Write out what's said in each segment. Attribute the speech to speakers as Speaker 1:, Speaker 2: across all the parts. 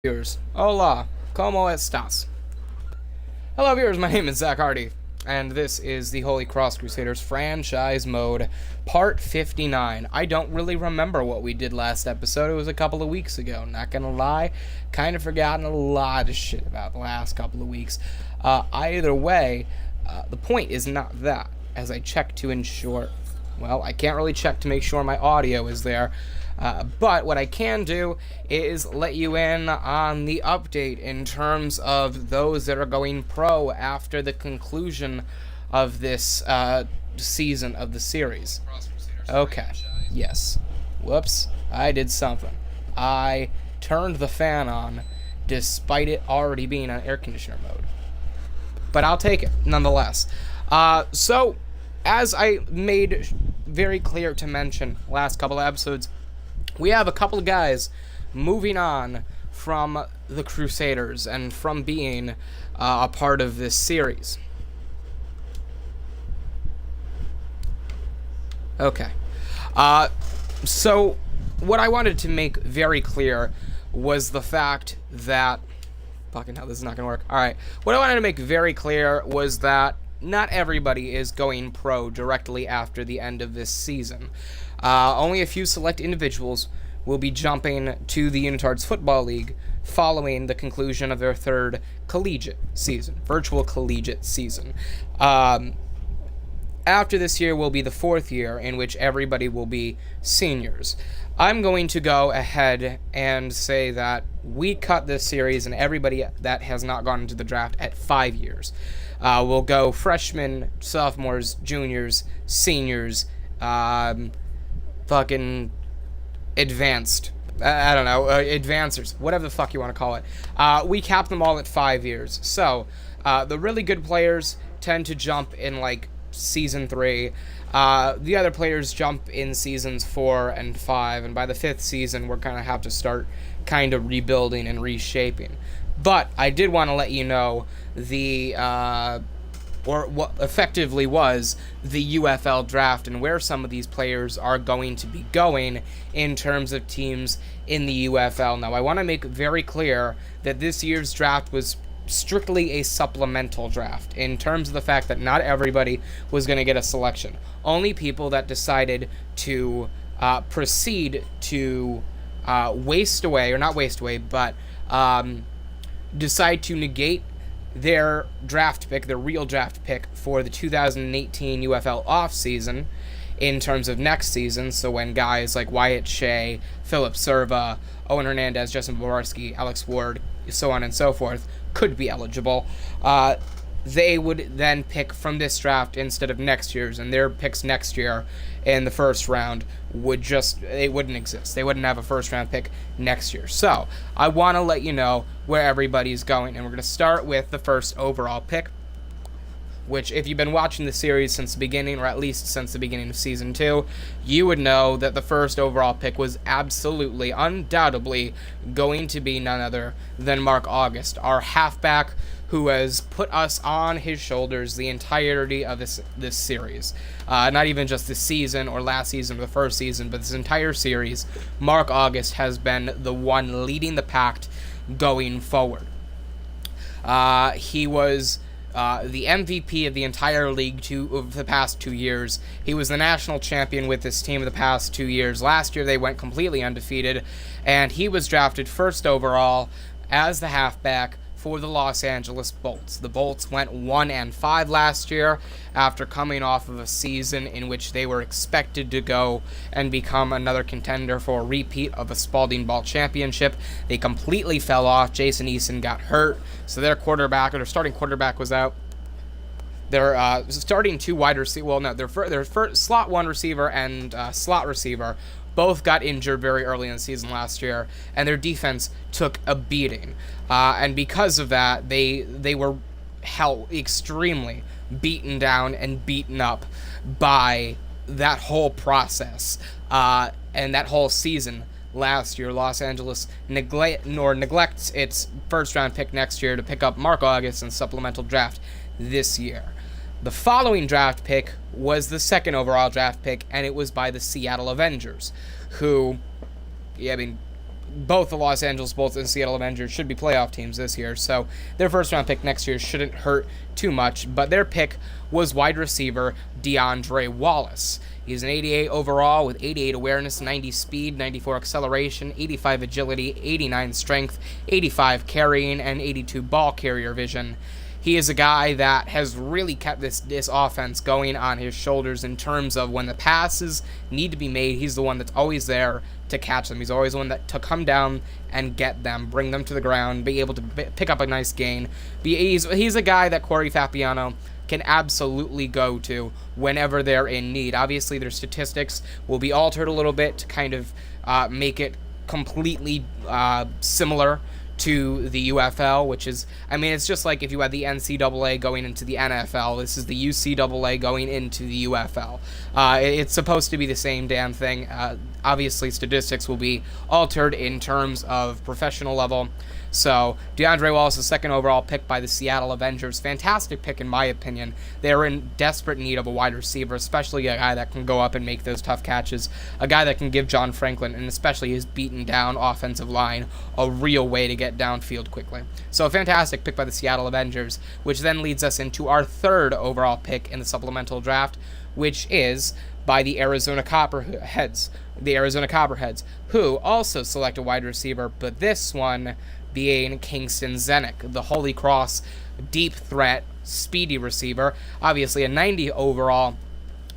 Speaker 1: Viewers, hola, ¿cómo estás? Hello viewers, my name is Zack Hardy, and this is the Holy Cross Crusaders Franchise Mode, Part 59. I don't really remember what we did last episode. It was a couple of weeks ago, not gonna lie. Kind of forgotten a lot of shit about the last couple of weeks. Either way, the point is not that, as I check to ensure... Well, I can't really check to make sure my audio is there. But what I can do is let you in on the update in terms of those that are going pro after the conclusion of this season of the series. Okay, yes. Whoops, I did something. I turned the fan on despite it already being on air conditioner mode. But I'll take it, nonetheless. So, as I made very clear to mention last couple of episodes, we have a couple of guys moving on from the Crusaders and from being a part of this series. Okay. So, what I wanted to make very clear was the fact that... Fucking hell, this is not going to work. Alright. What I wanted to make very clear was that not everybody is going pro directly after the end of this season. Only a few select individuals will be jumping to the Unitards Football League following the conclusion of their third collegiate season, virtual collegiate season. After this year will be the fourth year in which everybody will be seniors. I'm going to go ahead and say that we cut this series and everybody that has not gone into the draft at 5 years. We'll go freshmen, sophomores, juniors, seniors, fucking advanced, I don't know, advancers, whatever the fuck you want to call it. We cap them all at 5 years. So, the really good players tend to jump in, like, Season 3. The other players jump in Seasons 4 and 5, and by the 5th season, we're going to have to start kind of rebuilding and reshaping. But I did want to let you know the, or what effectively was the UFL draft and where some of these players are going to be going in terms of teams in the UFL. Now, I want to make very clear that this year's draft was strictly a supplemental draft in terms of the fact that not everybody was going to get a selection. Only people that decided to proceed to waste away, or not waste away, but decide to negate their draft pick, their real draft pick for the 2018 UFL offseason in terms of next season. So when guys like Wyatt Shea, Philip Serva, Owen Hernandez, Justin Bowarski, Alex Ward, so on and so forth, could be eligible, they would then pick from this draft instead of next year's, and their picks next year in the first round would just, they wouldn't exist. They wouldn't have a first round pick next year. So, I want to let you know where everybody's going, and we're going to start with the first overall pick, which, if you've been watching the series since the beginning, or at least since the beginning of Season 2, you would know that the first overall pick was absolutely, undoubtedly, going to be none other than Mark August, our halfback, who has put us on his shoulders the entirety of this series. Not even just this season, or last season, or the first season, but this entire series, Mark August has been the one leading the pack going forward. He was... the MVP of the entire league of the past 2 years. He was the national champion with this team of the past 2 years. Last year, they went completely undefeated, and he was drafted first overall as the halfback for the Los Angeles Bolts. The Bolts went 1-5 last year after coming off of a season in which they were expected to go and become another contender for a repeat of a Spalding Ball championship. They completely fell off. Jason Eason got hurt, so their starting quarterback was out. Their starting two wide receiver, well, no, their first slot one receiver and slot receiver both got injured very early in the season last year, and their defense took a beating. And because of that, they were extremely beaten down and beaten up by that whole process and that whole season last year. Los Angeles neglects its first-round pick next year to pick up Mark August in supplemental draft this year. The following draft pick was the second overall draft pick, and it was by the Seattle Avengers, who, both the Los Angeles Bolts and Seattle Avengers should be playoff teams this year, so their first-round pick next year shouldn't hurt too much, but their pick was wide receiver DeAndre Wallace. He's an 88 overall with 88 awareness, 90 speed, 94 acceleration, 85 agility, 89 strength, 85 carrying, and 82 ball carrier vision. He is a guy that has really kept this offense going on his shoulders in terms of when the passes need to be made, he's the one that's always there to catch them. He's always the one to come down and get them, bring them to the ground, be able to pick up a nice gain. He's a guy that Corey Fabiano can absolutely go to whenever they're in need. Obviously, their statistics will be altered a little bit to kind of make it completely similar to the UFL, which is, I mean, it's just like if you had the NCAA going into the NFL, this is the UCAA going into the UFL. It's supposed to be the same damn thing. Obviously, statistics will be altered in terms of professional level. So, DeAndre Wallace, the second overall pick by the Seattle Avengers. Fantastic pick, in my opinion. They're in desperate need of a wide receiver, especially a guy that can go up and make those tough catches, a guy that can give John Franklin, and especially his beaten down offensive line, a real way to get downfield quickly. So, a fantastic pick by the Seattle Avengers, which then leads us into our third overall pick in the supplemental draft, which is by the Arizona Copperheads. The Arizona Copperheads, who also select a wide receiver, but this one being Kingston Zenick, the Holy Cross deep threat, speedy receiver. Obviously a 90 overall,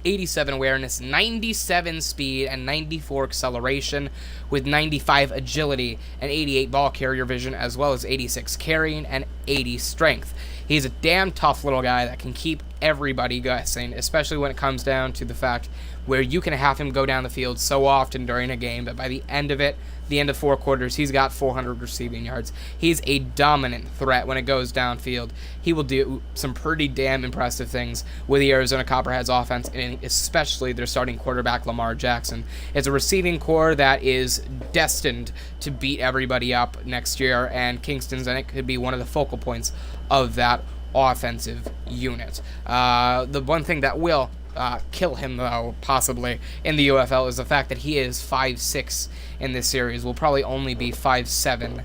Speaker 1: 87 awareness, 97 speed, and 94 acceleration, with 95 agility and 88 ball carrier vision, as well as 86 carrying and 80 strength. He's a damn tough little guy that can keep everybody guessing, especially when it comes down to the fact where you can have him go down the field so often during a game that by the end of it, the end of 4 quarters, he's got 400 receiving yards. He's a dominant threat when it goes downfield. He will do some pretty damn impressive things with the Arizona Copperheads offense, and especially their starting quarterback, Lamar Jackson. It's a receiving core that is destined to beat everybody up next year, and Kingston Zenick could be one of the focal points of that offensive unit. The one thing that will kill him, though, possibly, in the UFL is the fact that he is 5'6" in this series. Will probably only be 5'7"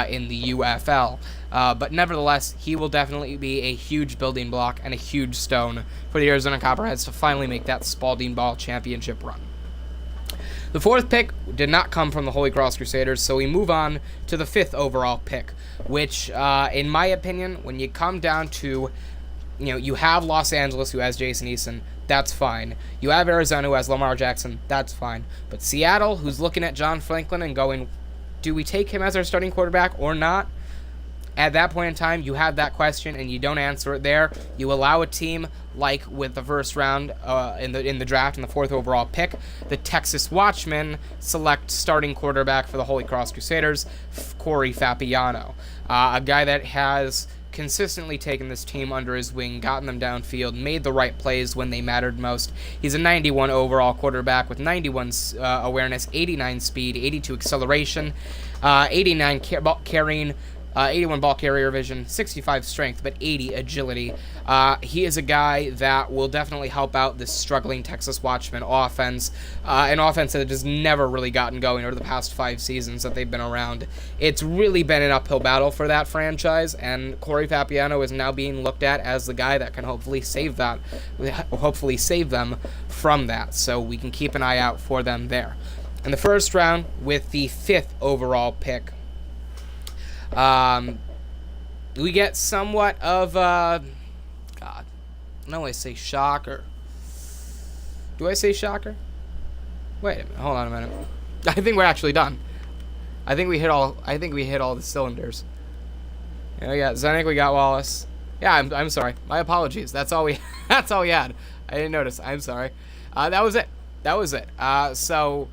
Speaker 1: in the UFL. But nevertheless, he will definitely be a huge building block and a huge stone for the Arizona Copperheads to finally make that Spalding Ball championship run. The fourth pick did not come from the Holy Cross Crusaders, so we move on to the fifth overall pick, which, in my opinion, when you come down to, you have Los Angeles, who has Jason Eason, that's fine. You have Arizona, who has Lamar Jackson, that's fine. But Seattle, who's looking at John Franklin and going, do we take him as our starting quarterback or not? At that point in time, you have that question and you don't answer it there. You allow a team like with the first round in the draft and the fourth overall pick, the Texas Watchmen select starting quarterback for the Holy Cross Crusaders, Corey Fabiano, a guy that has consistently taken this team under his wing, gotten them downfield, made the right plays when they mattered most. He's a 91 overall quarterback with 91 awareness, 89 speed, 82 acceleration, 89 carrying, 81 ball carrier vision, 65 strength, but 80 agility. He is a guy that will definitely help out this struggling Texas Watchmen offense, an offense that has never really gotten going over the past 5 seasons that they've been around. It's really been an uphill battle for that franchise, and Corey Fabiano is now being looked at as the guy that can hopefully save them from that, so we can keep an eye out for them there. In the first round, with the 5th overall pick, we get somewhat of God, I don't want to say shocker. Do I say shocker? Wait a minute, hold on a minute. I think we're actually done. I think we hit all the cylinders. Yeah, we got Zenick, we got Wallace. Yeah, I'm sorry. My apologies. That's all we had. I didn't notice. I'm sorry. That was it. So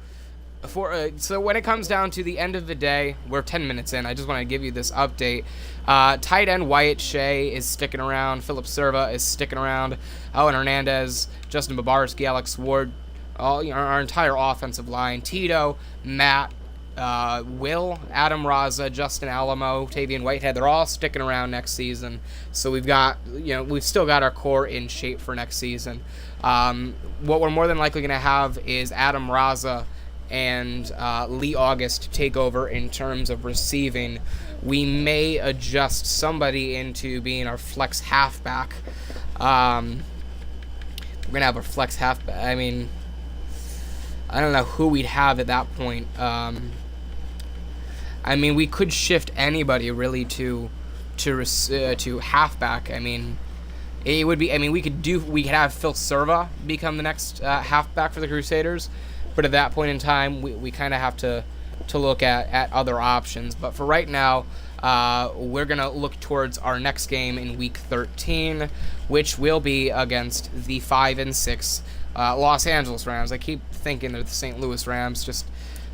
Speaker 1: when it comes down to the end of the day, we're 10 minutes in. I just want to give you this update. Tight end Wyatt Shea is sticking around. Philip Serva is sticking around. Owen Hernandez, Justin Babarski, Alex Ward, our entire offensive line. Tito, Matt, Will, Adam Raza, Justin Alamo, Tavian Whitehead, they're all sticking around next season. So we've still got our core in shape for next season. What we're more than likely going to have is Adam Raza and Lee August take over in terms of receiving. We may adjust somebody into being our flex halfback. We're going to have a flex halfback. I mean, I don't know who we'd have at that point. I mean, we could shift anybody really to halfback. I mean, it would be. I mean, we could have Phil Serva become the next halfback for the Crusaders, but at that point in time, we kind of have to look at other options. But for right now, we're gonna look towards our next game in Week 13, which will be against the 5-6 Los Angeles Rams. I keep thinking they're the St. Louis Rams, just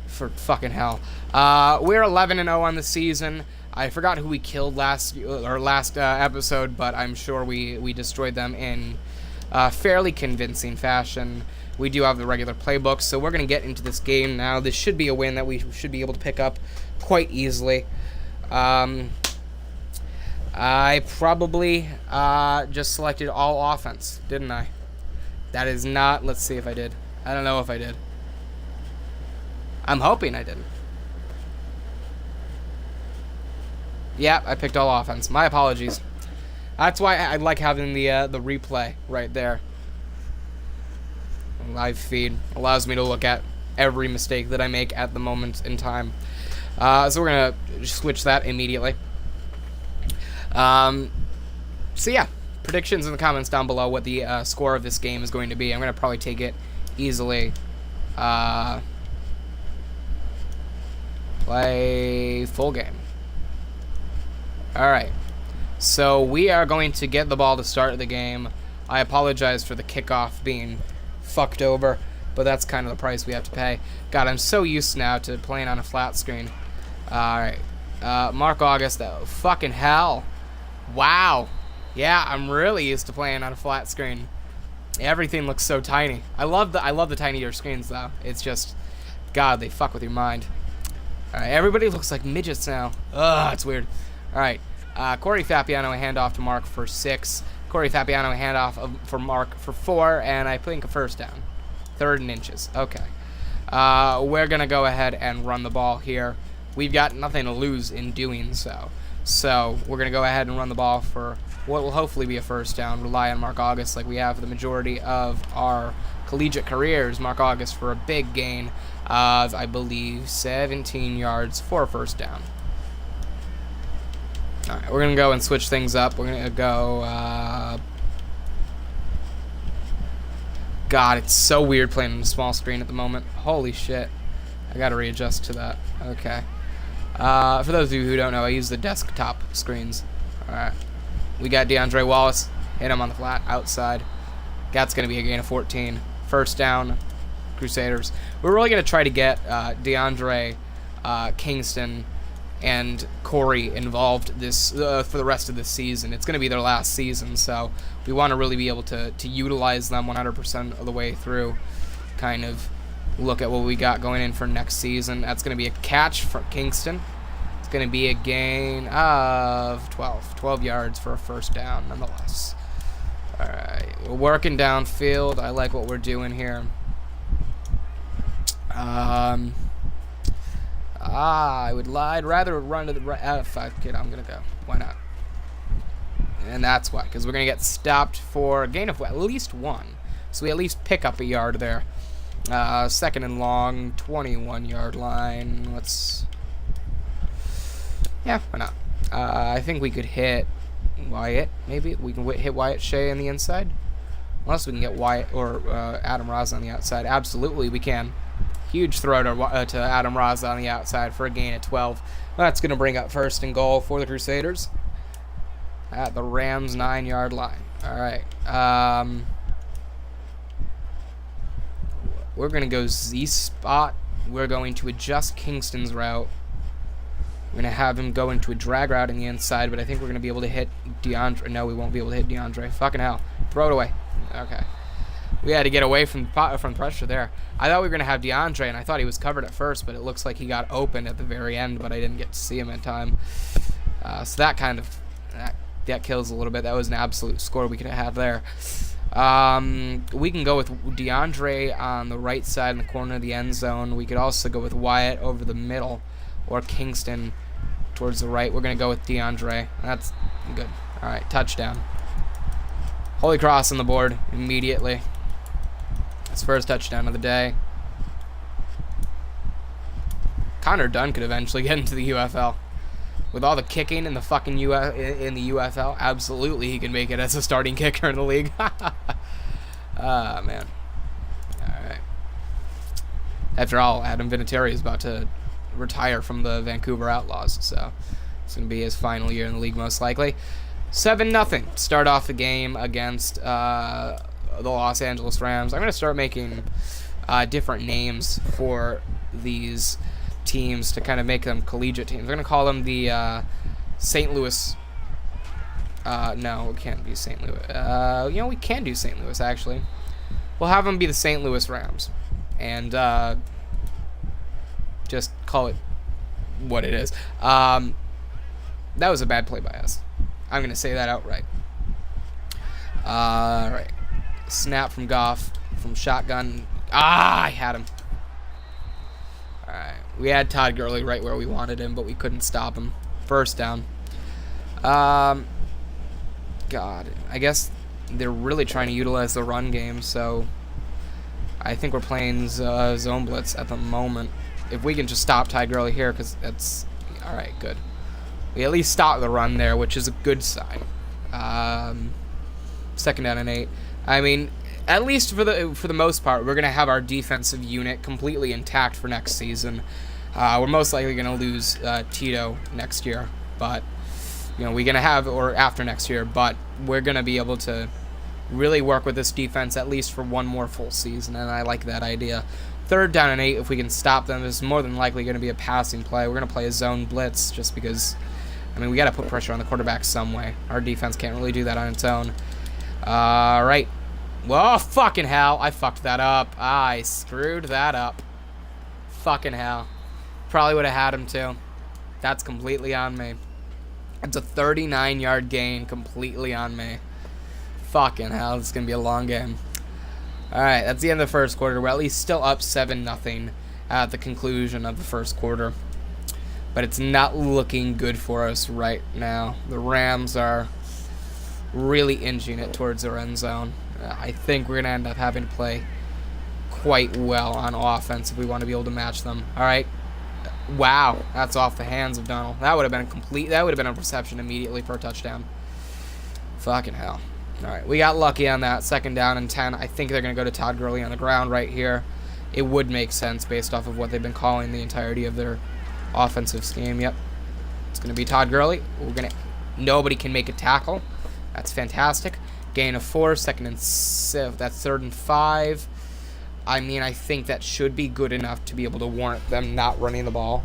Speaker 1: for fucking hell. We're 11-0 on the season. I forgot who we killed last episode, but I'm sure we destroyed them in fairly convincing fashion. We do have the regular playbook, so we're going to get into this game now. This should be a win that we should be able to pick up quite easily. I probably just selected all offense, didn't I? That is not... Let's see if I did. I don't know if I did. I'm hoping I didn't. Yeah, I picked all offense. My apologies. That's why I like having the replay right there. Live feed allows me to look at every mistake that I make at the moment in time. So we're going to switch that immediately. So yeah, predictions in the comments down below what the score of this game is going to be. I'm going to probably take it easily. Play full game. Alright, so we are going to get the ball to start the game. I apologize for the kickoff being fucked over, but that's kind of the price we have to pay. God, I'm so used now to playing on a flat screen. Alright, Mark August, oh, fucking hell. Wow. Yeah, I'm really used to playing on a flat screen. Everything looks so tiny. I love the tinier screens though. It's just, God, they fuck with your mind. Alright, everybody looks like midgets now. Ugh, it's weird. Alright, Corey Fabiano, a handoff to Mark for 6. Corey Fabiano, a handoff for Mark for 4, and I think a first down. 3rd and inches. Okay. We're going to go ahead and run the ball here. We've got nothing to lose in doing so. So, we're going to go ahead and run the ball for what will hopefully be a first down. Rely on Mark August like we have for the majority of our collegiate careers. Mark August for a big gain of, I believe, 17 yards for a first down. Alright, we're going to go and switch things up. We're going to go... God, it's so weird playing on a small screen at the moment. Holy shit. I got to readjust to that. Okay. For those of you who don't know, I use the desktop screens. Alright. We got DeAndre Wallace. Hit him on the flat outside. That's going to be a gain of 14. First down, Crusaders. We're really going to try to get DeAndre, Kingston, and Corey involved this for the rest of this season. It's going to be their last season, so we want to really be able to utilize them 100% of the way through. Kind of look at what we got going in for next season. That's going to be a catch for Kingston. It's going to be a gain of 12 yards for a first down, nonetheless. All right, we're working downfield. I like what we're doing here. I'd rather run to the fuck it, I'm gonna go. Why not? And that's why, because we're gonna get stopped for a gain of at least 1. So we at least pick up a yard there. 2nd and long, 21-yard line. Yeah, why not? I think we could hit Wyatt. Maybe we can hit Wyatt Shea on the inside. Unless we can get Wyatt or Adam Raza on the outside. Absolutely, we can. Huge throw to Adam Raza on the outside for a gain of 12. That's going to bring up 1st and goal for the Crusaders at the Rams' 9-yard line. All right. We're going to go Z-spot. We're going to adjust Kingston's route. We're going to have him go into a drag route on the inside, but I think we're going to be able to hit DeAndre. No, we won't be able to hit DeAndre. Fucking hell. Throw it away. Okay. We had to get away from pressure there. I thought we were going to have DeAndre, and I thought he was covered at first, but it looks like he got open at the very end, but I didn't get to see him in time. So that kind of that kills a little bit. That was an absolute score we could have there. We can go with DeAndre on the right side in the corner of the end zone. We could also go with Wyatt over the middle, or Kingston towards the right. We're going to go with DeAndre. That's good. All right, touchdown. Holy Cross on the board immediately. His first touchdown of the day. Connor Dunn could eventually get into the UFL. With all the kicking in the fucking in the UFL, absolutely he can make it as a starting kicker in the league. Ah, man. Alright. After all, Adam Vinatieri is about to retire from the Vancouver Outlaws, so it's going to be his final year in the league most likely. 7-0. Start off the game against the Los Angeles Rams. I'm going to start making different names for these teams to kind of make them collegiate teams. We're going to call them the St. Louis... no, it can't be St. Louis. We can do St. Louis, actually. We'll have them be the St. Louis Rams. And just call it what it is. That was a bad play by us. I'm going to say that outright. Alright. Snap from Goff. From shotgun. I had him. Alright. We had Todd Gurley right where we wanted him, but we couldn't stop him. First down. God. I guess they're really trying to utilize the run game, so I think we're playing zone blitz at the moment. If we can just stop Todd Gurley here, because that's... Alright, good. We at least stopped the run there, which is a good sign. Second down and 8. I mean... At least for the most part, we're going to have our defensive unit completely intact for next season. We're most likely going to lose Tito next year, but we're going to have, or after next year, but we're going to be able to really work with this defense at least for one more full season, and I like that idea. Third down and 8, if we can stop them, it's more than likely going to be a passing play. We're going to play a zone blitz just because, I mean, we got to put pressure on the quarterback some way. Our defense can't really do that on its own. All right. Whoa, fucking hell. I fucked that up. I screwed that up. Fucking hell. Probably would have had him too. That's completely on me. It's a 39-yard gain completely on me. Fucking hell. It's going to be a long game. Alright, that's the end of the first quarter. We're at least still up 7-0 at the conclusion of the first quarter. But it's not looking good for us right now. The Rams are really inching it towards their end zone. I think we're going to end up having to play quite well on offense if we want to be able to match them. All right. Wow, that's off the hands of Donald. That would have been a reception immediately for a touchdown. Fucking hell. All right, we got lucky on that. Second down and 10. I think they're going to go to Todd Gurley on the ground right here. It would make sense based off of what they've been calling the entirety of their offensive scheme. Yep. It's going to be Todd Gurley. Nobody can make a tackle. That's fantastic. Gain of 4, second and 7. That's 3rd and 5. I mean, I think that should be good enough to be able to warrant them not running the ball,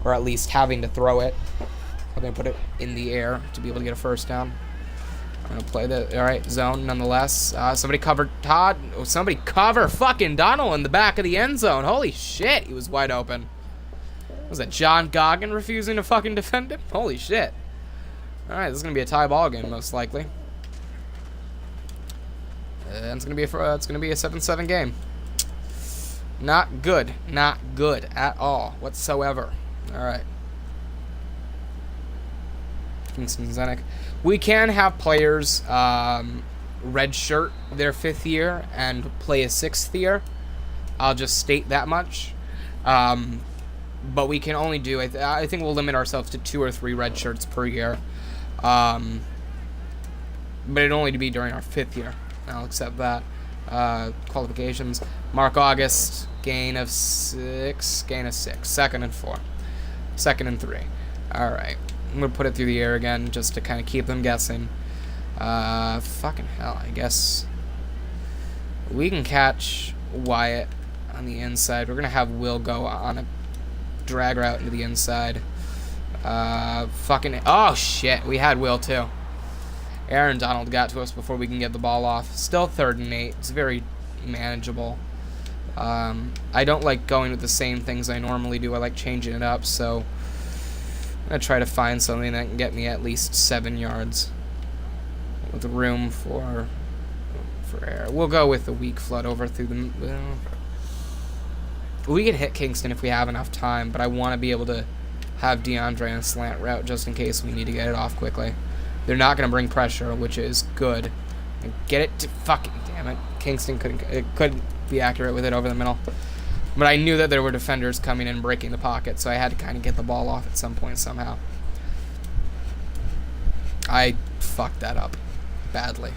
Speaker 1: or at least having to throw it. I'm going to put it in the air to be able to get a first down. I'm going to play the, all right, zone nonetheless. Somebody covered Todd. Oh, somebody cover fucking Donald in the back of the end zone. Holy shit, he was wide open. Was that John Goggin refusing to fucking defend him? Holy shit. All right, this is going to be a tie ball game most likely. And it's gonna be a 7-7 game. Not good at all whatsoever. All right. Kingston Zenek. We can have players redshirt their 5th year and play a 6th year. I'll just state that much. But we can only do. I think we'll limit ourselves to 2 or 3 red shirts per year. But it'd only be during our 5th year. I'll accept that. Qualifications. Mark August, gain of 6. 2nd and 4. 2nd and 3. Alright. I'm going to put it through the air again just to kind of keep them guessing. Fucking hell, I guess. We can catch Wyatt on the inside. We're going to have Will go on a drag route into the inside. Oh, shit. We had Will, too. Aaron Donald got to us before we can get the ball off. Still 3rd and 8. It's very manageable. I don't like going with the same things I normally do. I like changing it up, so I'm going to try to find something that can get me at least 7 yards with room for for air. We'll go with the weak flood over through the... Well, we can hit Kingston if we have enough time, but I want to be able to have DeAndre on a slant route just in case we need to get it off quickly. They're not going to bring pressure, which is good. And get it to... Fucking damn it. Kingston couldn't be accurate with it over the middle. But I knew that there were defenders coming in and breaking the pocket, so I had to kind of get the ball off at some point somehow. I fucked that up badly.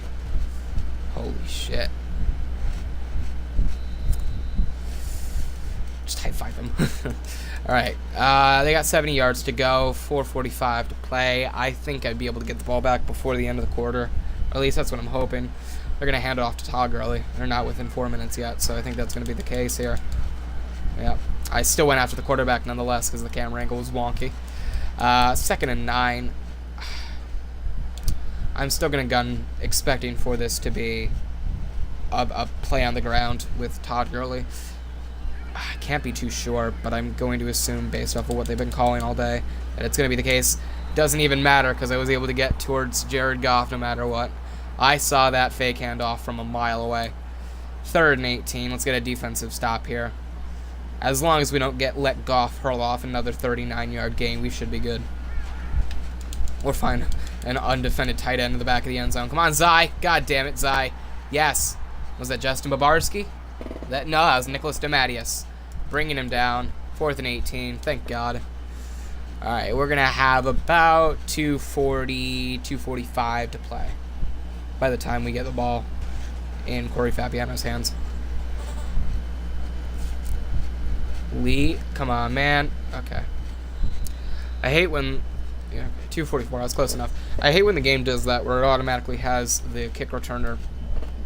Speaker 1: Holy shit. Just high-five him. Alright, they got 70 yards to go, 4:45 to play. I think I'd be able to get the ball back before the end of the quarter. Or at least that's what I'm hoping. They're going to hand it off to Todd Gurley. They're not within 4 minutes yet, so I think that's going to be the case here. Yep. I still went after the quarterback nonetheless because the camera angle was wonky. 2nd and 9. I'm still going to gun, expecting for this to be a play on the ground with Todd Gurley. I can't be too sure, but I'm going to assume, based off of what they've been calling all day, that it's going to be the case. Doesn't even matter because I was able to get towards Jared Goff no matter what. I saw that fake handoff from a mile away. 3rd and 18. Let's get a defensive stop here. As long as we don't let Goff hurl off another 39-yard gain, we should be good. We're fine. An undefended tight end in the back of the end zone. Come on, Zai. God damn it, Zai. Yes. Was that Justin Babarski? No, that was Nicholas DeMatteis. Bringing him down. 4th and 18. Thank God. All right, we're going to have about 2:40, 2:45 to play by the time we get the ball in Corey Fabiano's hands. Lee, come on, man. Okay. I hate when... Yeah, 2:44, I was close enough. I hate when the game does that, where it automatically has the kick returner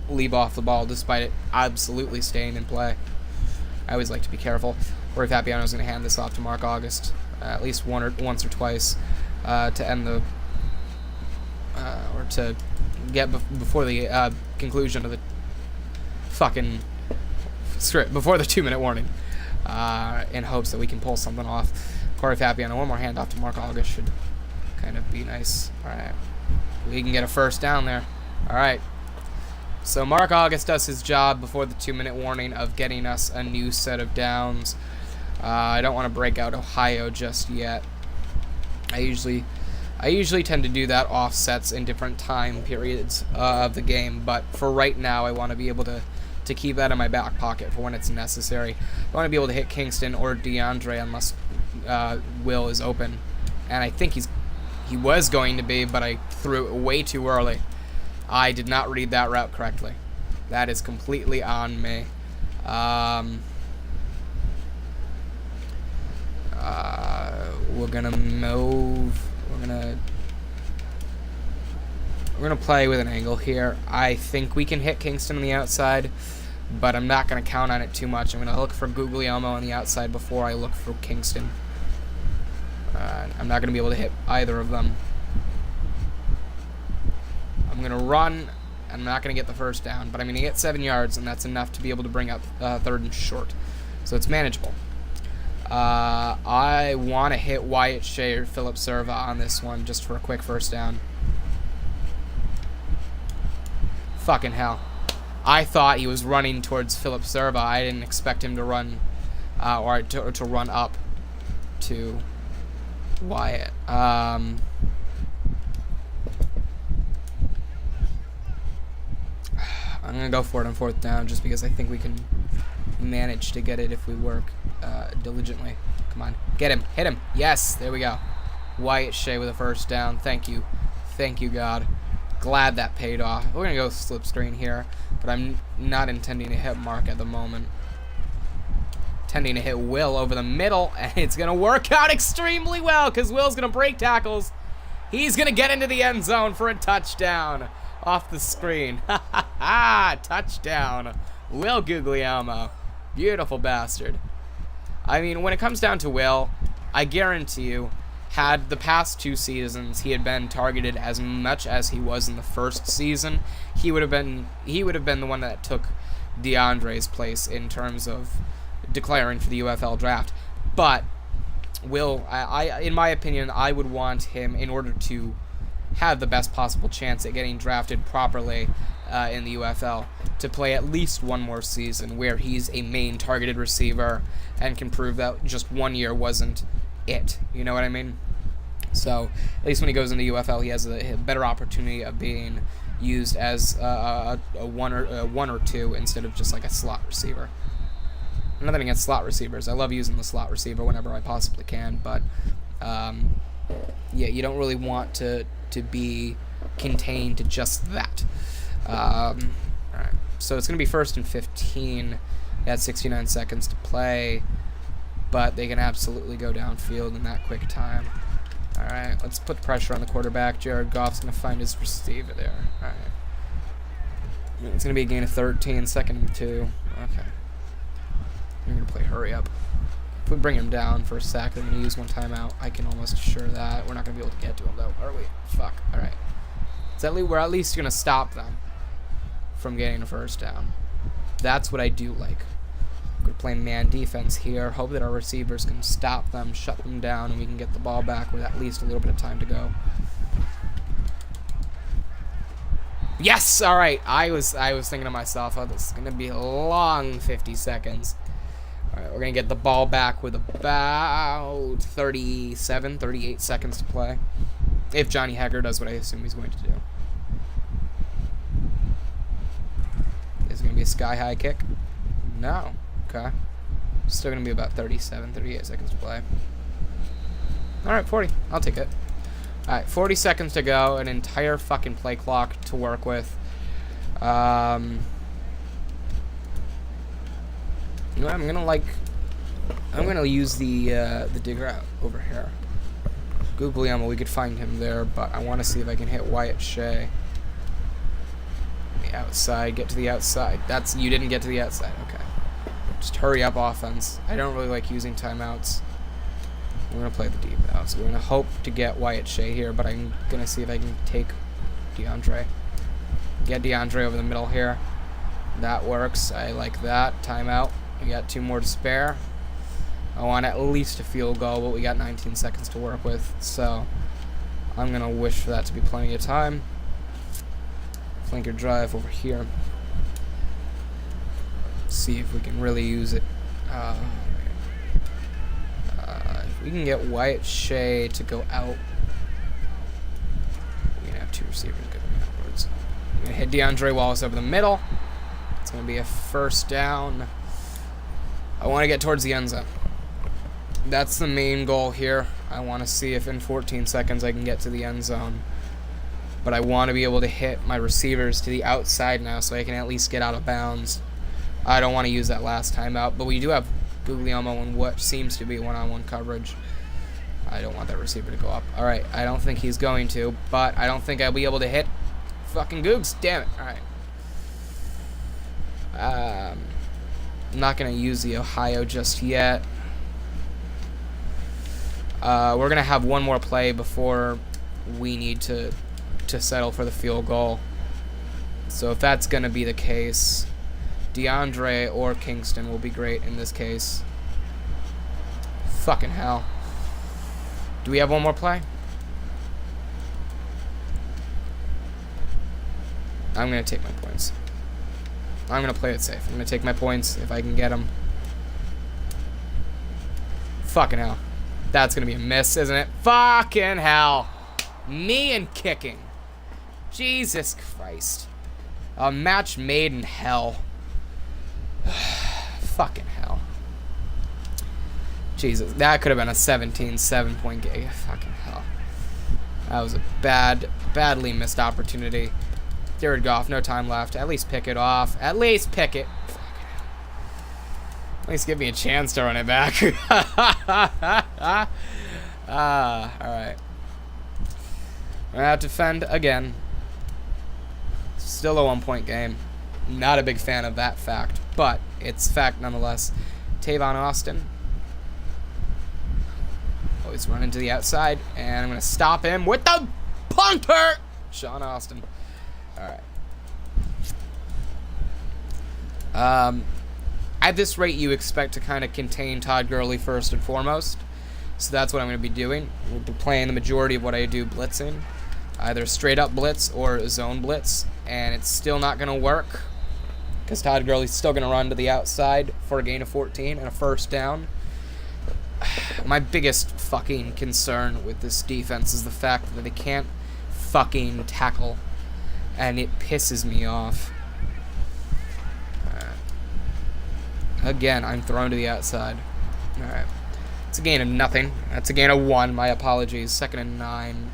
Speaker 1: leave off the ball, despite it absolutely staying in play. I always like to be careful. Corey Fabiano's going to hand this off to Mark August, at least once or twice, to end the... or to get before the conclusion of the fucking script, before the 2-minute warning, in hopes that we can pull something off. Corey Fabiano, one more handoff to Mark August should kind of be nice. All right, we can get a first down there. All right, so Mark August does his job before the 2-minute warning of getting us a new set of downs. I don't want to break out Ohio just yet. I usually tend to do that offsets in different time periods of the game, but for right now I want to be able to keep that in my back pocket for when it's necessary. I want to be able to hit Kingston or DeAndre unless Will is open, and I think he was going to be, but I threw it way too early. I did not read that route correctly. That is completely on me. We're gonna move. We're gonna play with an angle here. I think we can hit Kingston on the outside, but I'm not gonna count on it too much. I'm gonna look for Guglielmo on the outside before I look for Kingston. I'm not gonna be able to hit either of them. I'm gonna run. I'm not gonna get the first down, but I'm gonna get 7 yards, and that's enough to be able to bring up 3rd and short. So it's manageable. I want to hit Wyatt Shea or Philip Serva on this one just for a quick first down. Fucking hell. I thought he was running towards Philip Serva. I didn't expect him to run, or to run up to Wyatt. I'm going to go for it on 4th down just because I think we can manage to get it if we work diligently. Come on. Get him. Hit him. Yes. There we go. Wyatt Shea with a first down. Thank you. Thank you, God. Glad that paid off. We're going to go slip screen here, but I'm not intending to hit Mark at the moment. Intending to hit Will over the middle, and it's going to work out extremely well because Will's going to break tackles. He's going to get into the end zone for a touchdown off the screen. Ha ha ha! Touchdown. Will Guglielmo. Beautiful bastard. I mean, when it comes down to Will, I guarantee you, had the past 2 seasons he had been targeted as much as he was in the first season, he would have been the one that took DeAndre's place in terms of declaring for the UFL draft. But Will, in my opinion, I would want him in order to have the best possible chance at getting drafted properly in the UFL, to play at least one more season where he's a main targeted receiver and can prove that just 1 year wasn't it. You know what I mean? So at least when he goes into UFL, he has a better opportunity of being used as a one or two instead of just like a slot receiver. Nothing against slot receivers. I love using the slot receiver whenever I possibly can, but yeah, you don't really want to be contained to just that. All right, so it's going to be 1st and 15 at 69 seconds to play, but they can absolutely go downfield in that quick time. All right, let's put pressure on the quarterback. Jared Goff's going to find his receiver there. All right. It's going to be a gain of 13, 2nd and 2. Okay. You're going to play hurry up. If we bring him down for a sack, they're going to use one timeout. I can almost assure that. We're not going to be able to get to him, though, are we? Fuck. All right. So we're at least going to stop them from getting a first down. That's what I do like. We're going to play man defense here. Hope that our receivers can stop them, shut them down, and we can get the ball back with at least a little bit of time to go. Yes! All right. I was thinking to myself, oh, this is going to be a long 50 seconds. All right, we're going to get the ball back with about 37, 38 seconds to play. If Johnny Hecker does what I assume he's going to do. Is it going to be a sky-high kick? No. Okay. Still going to be about 37, 38 seconds to play. All right, 40. I'll take it. All right, 40 seconds to go. An entire fucking play clock to work with. You know what, I'm gonna use the digger out over here. Guglielmo, we could find him there, but I want to see if I can hit Wyatt Shea. The outside, get to the outside. You didn't get to the outside, okay. Just hurry up offense. I don't really like using timeouts. We're gonna play the deep out, so we're gonna hope to get Wyatt Shea here, but I'm gonna see if I can take DeAndre. Get DeAndre over the middle here. That works. I like that. Timeout. We got 2 more to spare. I want at least a field goal, but we got 19 seconds to work with, so I'm going to wish for that to be plenty of time. Flanker drive over here. See if we can really use it. If we can get Wyatt Shea to go out, we're going to have 2 receivers going outwards. We're going to hit DeAndre Wallace over the middle. It's going to be a first down. I want to get towards the end zone. That's the main goal here. I want to see if in 14 seconds I can get to the end zone. But I want to be able to hit my receivers to the outside now so I can at least get out of bounds. I don't want to use that last timeout, but we do have Guglielmo in what seems to be one-on-one coverage. I don't want that receiver to go up. All right, I don't think he's going to, but I don't think I'll be able to hit fucking Googs. Damn it. All right. I'm not going to use the Ohio just yet. We're going to have one more play before we need to settle for the field goal. So if that's going to be the case, DeAndre or Kingston will be great in this case. Fucking hell. Do we have one more play? I'm going to take my points. I'm going to play it safe. I'm going to take my points if I can get them. Fucking hell. That's going to be a miss, isn't it? Fucking hell. Me and kicking. Jesus Christ. A match made in hell. Fucking hell. Jesus. That could have been a 17-7 point game. Fucking hell. That was a badly missed opportunity. Jared Goff, no time left. At least pick it off. At least pick it. At least give me a chance to run it back. Alright. We're going to have to defend again. Still a 1 point game. Not a big fan of that fact, but it's fact nonetheless. Tavon Austin. Oh, he's running to the outside, and I'm going to stop him with the punter! Sean Austin. Alright. At this rate, you expect to kind of contain Todd Gurley first and foremost. So that's what I'm going to be doing. We'll be playing the majority of what I do blitzing. Either straight up blitz or zone blitz, and it's still not going to work because Todd Gurley's still going to run to the outside for a gain of 14 and a first down. My biggest fucking concern with this defense is the fact that they can't fucking tackle, and it pisses me off. Again, I'm thrown to the outside. Alright. It's a gain of nothing. That's a gain of 1. My apologies. 2nd and 9.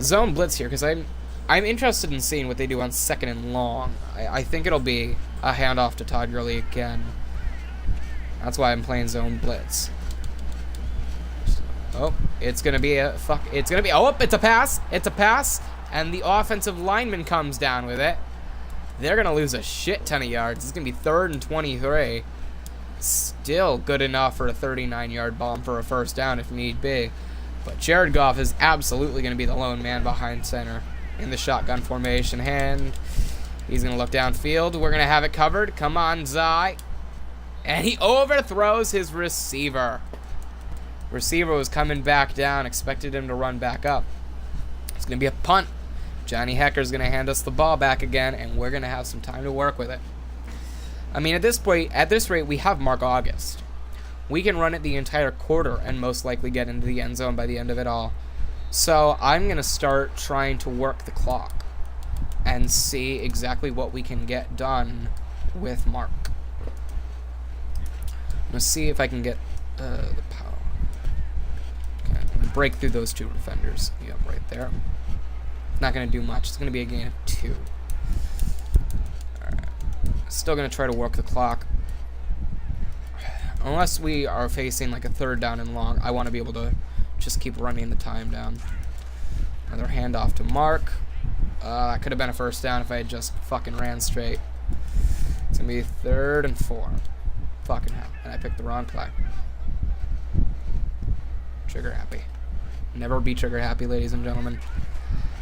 Speaker 1: Zone blitz here, because I'm interested in seeing what they do on 2nd and long. I think it'll be a handoff to Todd Gurley again. That's why I'm playing zone blitz. Oh, it's gonna be a it's a pass. It's a pass, and the offensive lineman comes down with it. They're gonna lose a shit ton of yards. It's gonna be 3rd and 23. Still good enough for a 39-yard bomb for a first down if need be. But Jared Goff is absolutely going to be the lone man behind center in the shotgun formation. And he's going to look downfield. We're going to have it covered. Come on, Zai. And he overthrows his receiver. Receiver was coming back down. Expected him to run back up. It's going to be a punt. Johnny Hecker's going to hand us the ball back again, and we're going to have some time to work with it. I mean, at this rate, we have Mark August. We can run it the entire quarter and most likely get into the end zone by the end of it all. So I'm going to start trying to work the clock and see exactly what we can get done with Mark. I'm going to see if I can get the power. Okay, I'm going to break through those 2 defenders. Yep, right there. Not going to do much. It's going to be a gain of 2. Alright. Still going to try to work the clock. Unless we are facing like a 3rd down and long, I want to be able to just keep running the time down. Another handoff to Mark. That could have been a first down if I had just fucking ran straight. It's going to be 3rd and 4. Fucking hell. And I picked the wrong play. Trigger happy. Never be trigger happy, ladies and gentlemen.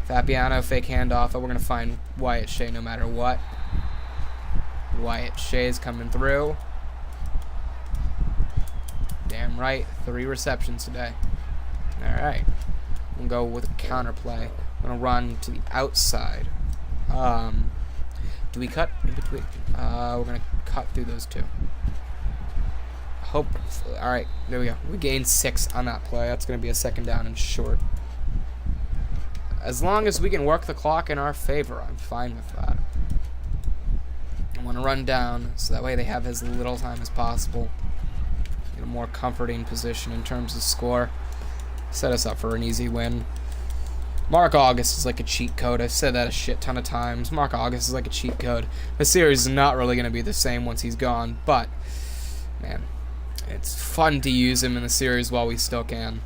Speaker 1: Fabiano, fake handoff. We're going to find Wyatt Shea no matter what. Wyatt Shea's coming through. Damn right. 3 receptions today. Alright. We'll go with a counter play. I'm going to run to the outside. Do we cut in between? We're going to cut through those 2. Alright, there we go. We gained 6 on that play. That's going to be a 2nd down and short. As long as we can work the clock in our favor, I'm fine with that. I want to run down so that way they have as little time as possible. Get a more comforting position in terms of score. Set us up for an easy win. Mark August is like a cheat code. I've said that a shit ton of times. Mark August is like a cheat code. The series is not really going to be the same once he's gone, but, man, it's fun to use him in the series while we still can.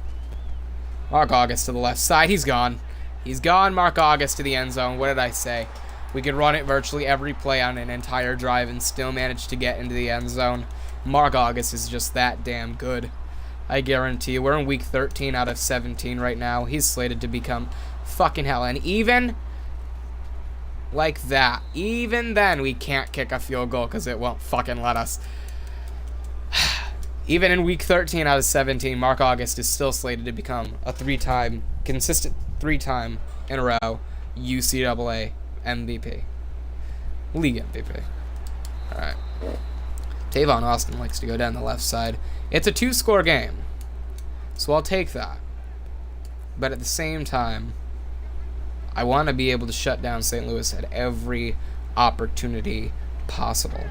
Speaker 1: Mark August to the left side. He's gone. He's gone. Mark August to the end zone. What did I say? We could run it virtually every play on an entire drive and still manage to get into the end zone. Mark August is just that damn good. I guarantee you. We're in week 13 out of 17 right now. He's slated to become fucking hell. And even like that, even then we can't kick a field goal because it won't fucking let us. Even in week 13 out of 17, Mark August is still slated to become a consistent 3-time in a row UCAA MVP. League MVP. Alright. Tavon Austin likes to go down the left side. It's a 2-score game, so I'll take that. But at the same time, I want to be able to shut down St. Louis at every opportunity possible.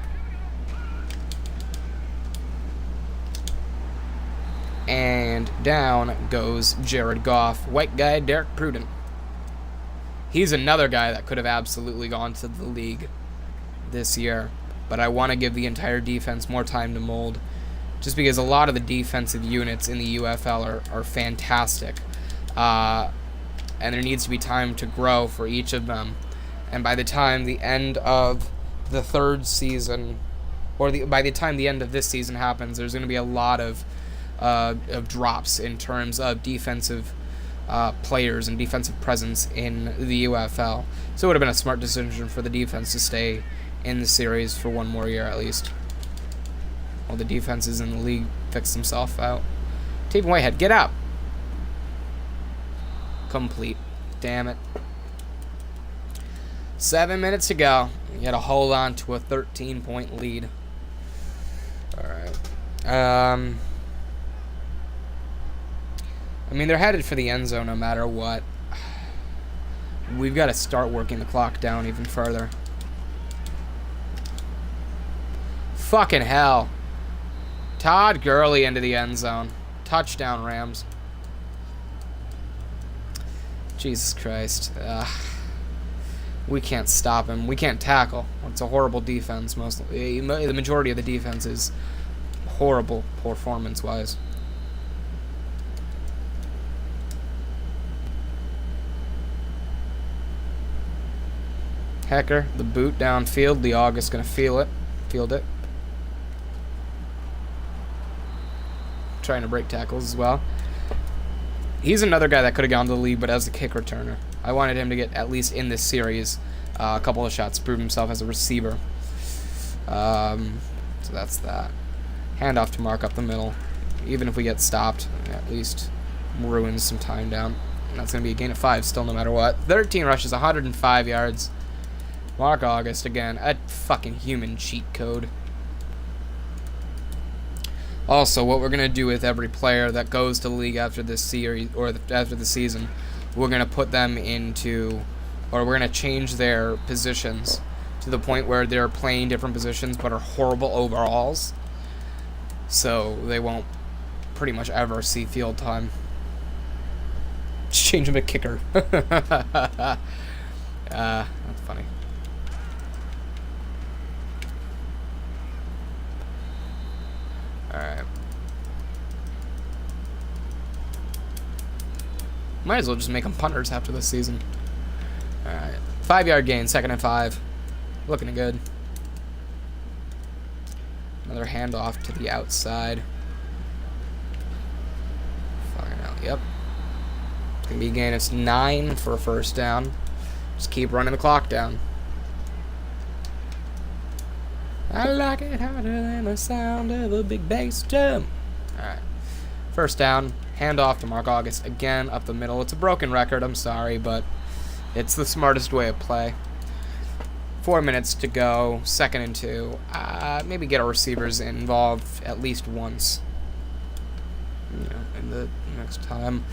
Speaker 1: And down goes Jared Goff. White guy, Derek Pruden. He's another guy that could have absolutely gone to the league this year. But I want to give the entire defense more time to mold. Just because a lot of the defensive units in the UFL are fantastic. And there needs to be time to grow for each of them. And by the time the end of the 3rd season, or by the time the end of this season happens, there's going to be a lot of drops in terms of defensive players and defensive presence in the UFL. So it would have been a smart decision for the defense to stay in the series for 1 more year at least. While the defenses in the league fix themselves out. Taven Whitehead, get up! Complete. damn it. 7 minutes to go. You got to hold on to a 13-point lead. All right. I mean, they're headed for the end zone no matter what. We've got to start working the clock down even further. Fucking hell. Todd Gurley into the end zone. Touchdown, Rams. Jesus Christ. We can't stop him. We can't tackle. It's a horrible defense. The majority of the defense is horrible performance-wise. Hecker, the boot downfield. The August gonna field it. Trying to break tackles as well. He's another guy that could have gone to the league, but as a kick returner. I wanted him to get, at least in this series, a couple of shots to prove himself as a receiver. So that's that. Handoff to Mark up the middle. Even if we get stopped, at least ruins some time down. And that's going to be a gain of 5 still, no matter what. 13 rushes, 105 yards. Mark August, again, a fucking human cheat code. Also, what we're going to do with every player that goes to the league after this series, or after the season, we're going to put them into, or we're going to change their positions to the point where they're playing different positions but are horrible overalls. So they won't pretty much ever see field time. Just change them to kicker. That's funny. Alright. Might as well just make them punters after this season. Alright. 5-yard gain, 2nd and 5. Looking good. Another handoff to the outside. Fucking hell, yep. It's going to be a gain. It's 9 for a first down. Just keep running the clock down. I like it harder than the sound of a big bass drum. Alright. First down. Handoff to Mark August. Again, up the middle. It's a broken record, I'm sorry, but it's the smartest way of play. 4 minutes to go. 2nd and 2. Maybe get our receivers involved at least once. You know, in the next time.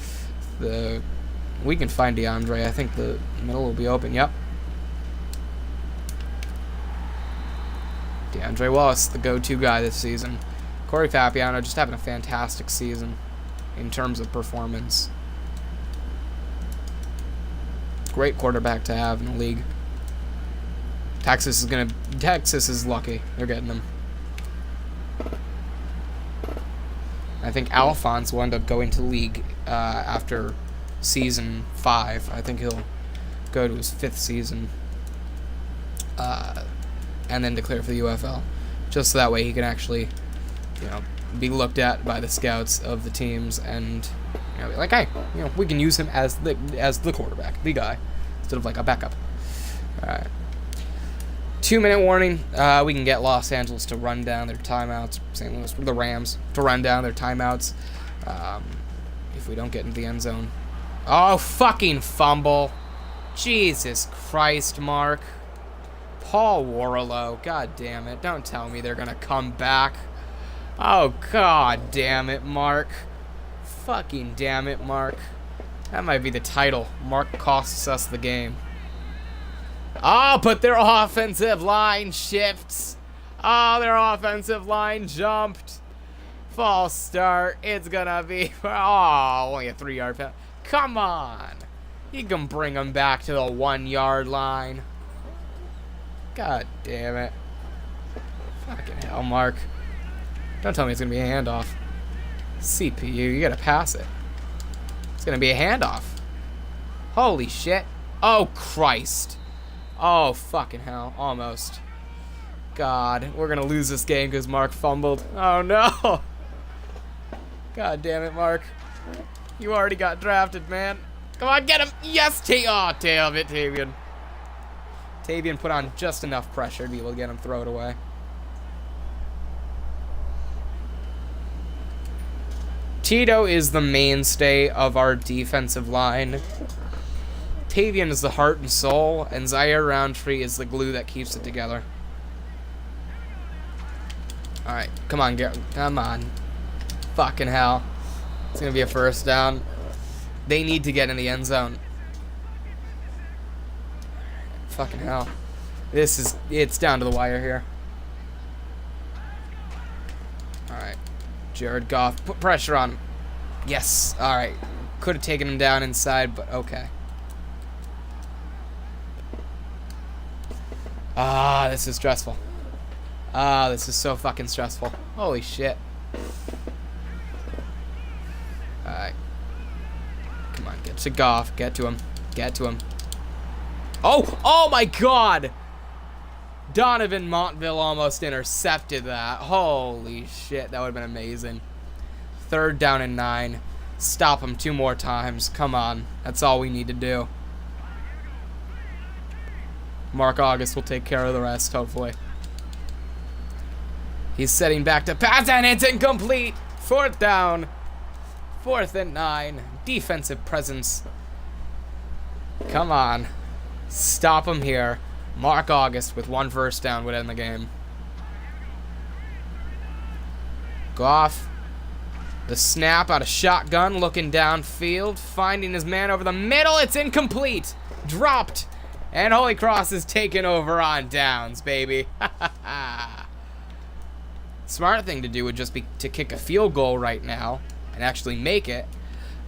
Speaker 1: We can find DeAndre. I think the middle will be open. Yep. DeAndre Wallace, the go-to guy this season. Corey Fapiano just having a fantastic season in terms of performance. Great quarterback to have in the league. Texas is lucky. They're getting him. I think Alphonse will end up going to league after season 5. I think he'll go to his 5th season. And then declare for the UFL, just so that way he can actually, you know, be looked at by the scouts of the teams, and you know, be like, hey, you know, we can use him as the quarterback, the guy, instead of like a backup. All right. 2-minute warning. We can get Los Angeles to run down their timeouts. St. Louis, the Rams, to run down their timeouts. If we don't get into the end zone. Oh, fucking fumble! Jesus Christ, Mark. Paul Warlow, god damn it. Don't tell me they're gonna come back. Oh, god damn it, Mark. Fucking damn it, Mark. That might be the title. Mark costs us the game. Oh, but their offensive line shifts. Oh, their offensive line jumped. False start. It's gonna be... Oh, only a 3-yard penalty. Come on. You can bring them back to the 1-yard line. God damn it. Fucking hell, Mark. Don't tell me it's going to be a handoff. CPU, you got to pass it. It's going to be a handoff. Holy shit. Oh, Christ. Oh, fucking hell. Almost. God, we're going to lose this game because Mark fumbled. Oh, no. God damn it, Mark. You already got drafted, man. Come on, get him. Yes, oh, damn it, Tavian. Tavian put on just enough pressure to be able to get him throw it away. Tito is the mainstay of our defensive line. Tavian is the heart and soul, and Zaire Roundtree is the glue that keeps it together. Alright, come on, Garrett. Come on. Fucking hell. It's going to be a first down. They need to get in the end zone. Fucking hell. It's down to the wire here. Alright. Jared Goff, put pressure on him. Yes. Alright. Could have taken him down inside, but okay. Ah, this is stressful. Ah, this is so fucking stressful. Holy shit. Alright. Come on, get to Goff. Get to him. Get to him. Oh! Oh my god! Donovan Montville almost intercepted that. Holy shit, that would have been amazing. 3rd down and 9. Stop him 2 more times. Come on. That's all we need to do. Mark August will take care of the rest, hopefully. He's setting back to pass, and it's incomplete. 4th down. 4th and 9. Defensive presence. Come on. Stop him here. Mark August with 1 first down would end the game. Goff. The snap out of shotgun, looking downfield, finding his man over the middle. It's incomplete. Dropped. And Holy Cross is taking over on downs, baby. Smart thing to do would just be to kick a field goal right now and actually make it.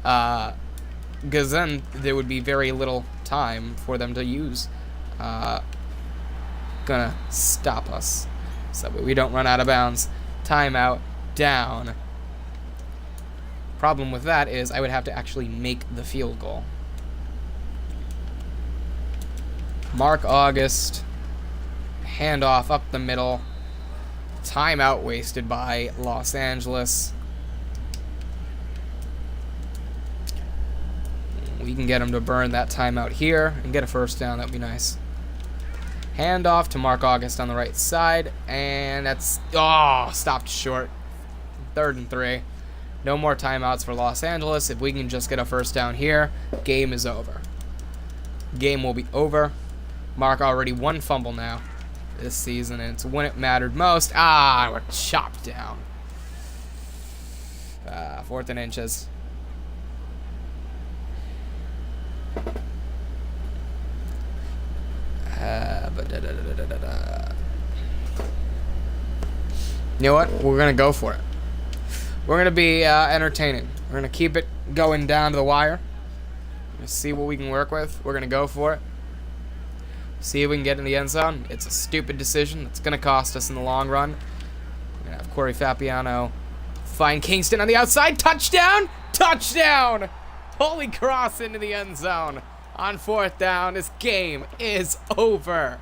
Speaker 1: Because then there would be very little time for them to use. Gonna stop us so that we don't run out of bounds. Timeout, down. Problem with that is I would have to actually make the field goal. Mark August, handoff up the middle. Timeout wasted by Los Angeles. We can get him to burn that timeout here and get a first down. That would be nice. Handoff to Mark August on the right side. And that's... Oh, stopped short. 3rd and 3. No more timeouts for Los Angeles. If we can just get a first down here, game is over. Game will be over. Mark already 1 fumble now this season, and it's when it mattered most. Ah, we're chopped down. 4th and inches. You know what? We're going to go for it. We're going to be entertaining. We're going to keep it going down to the wire. Let's see what we can work with. We're going to go for it. See if we can get in the end zone. It's a stupid decision. It's going to cost us in the long run. We're going to have Corey Fapiano find Kingston on the outside. Touchdown! Touchdown! Holy Cross into the end zone. On 4th down, this game is over.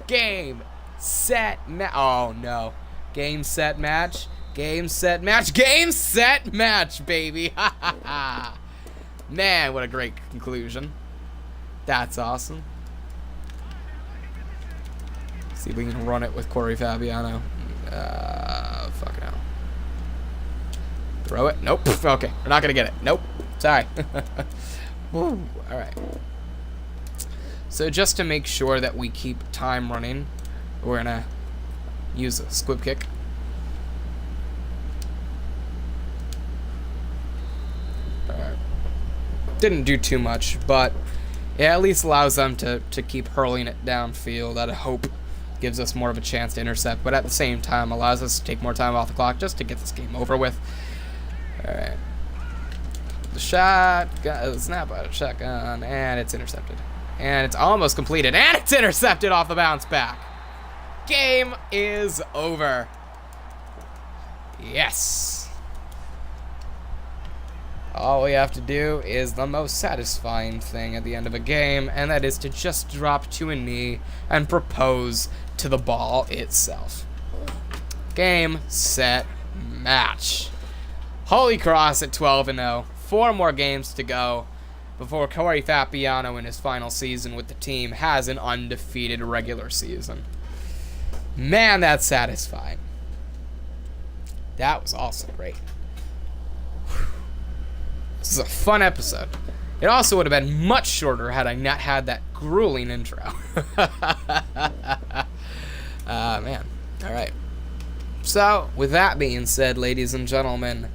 Speaker 1: Game, set, match. Oh, no. Game, set, match. Game, set, match. Game, set, match, baby. Ha, ha, ha. Man, what a great conclusion. That's awesome. See if we can run it with Corey Fabiano. Fucking hell. Throw it. Nope. Okay, we're not going to get it. Nope. Sorry. Woo. All right. So just to make sure that we keep time running, we're going to use a squib kick. Didn't do too much, but it at least allows them to keep hurling it downfield. I hope gives us more of a chance to intercept, but at the same time allows us to take more time off the clock just to get this game over with. All right. The shotgun, snap out of shotgun, and it's intercepted. And it's almost completed, and it's intercepted off the bounce back. Game is over. Yes. All we have to do is the most satisfying thing at the end of a game, and that is to just drop to a knee and propose to the ball itself. Game, set, match. Holy Cross at 12-0. 4 more games to go before Corey Fapiano in his final season with the team has an undefeated regular season. Man, that's satisfying. That was also great. This is a fun episode. It also would have been much shorter had I not had that grueling intro. Man. All right. So, with that being said, ladies and gentlemen,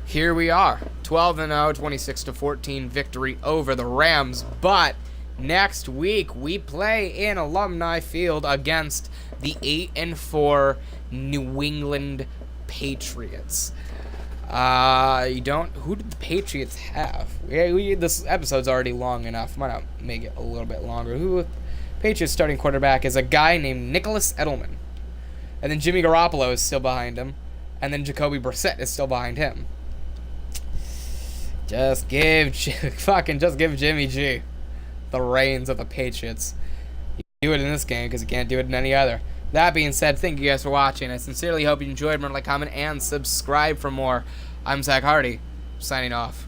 Speaker 1: here we are. 12-0, 26-14 victory over the Rams. But next week, we play in Alumni Field against the 8-4 New England Patriots. Who did the Patriots have? This episode's already long enough. Why not make it a little bit longer? Patriots starting quarterback is a guy named Nicholas Edelman. And then Jimmy Garoppolo is still behind him. And then Jacoby Brissett is still behind him. Just give Jimmy G the reins of the Patriots. You do it in this game because you can't do it in any other. That being said, thank you guys for watching. I sincerely hope you enjoyed. Remember to like, comment, and subscribe for more. I'm Zack Hardy, signing off.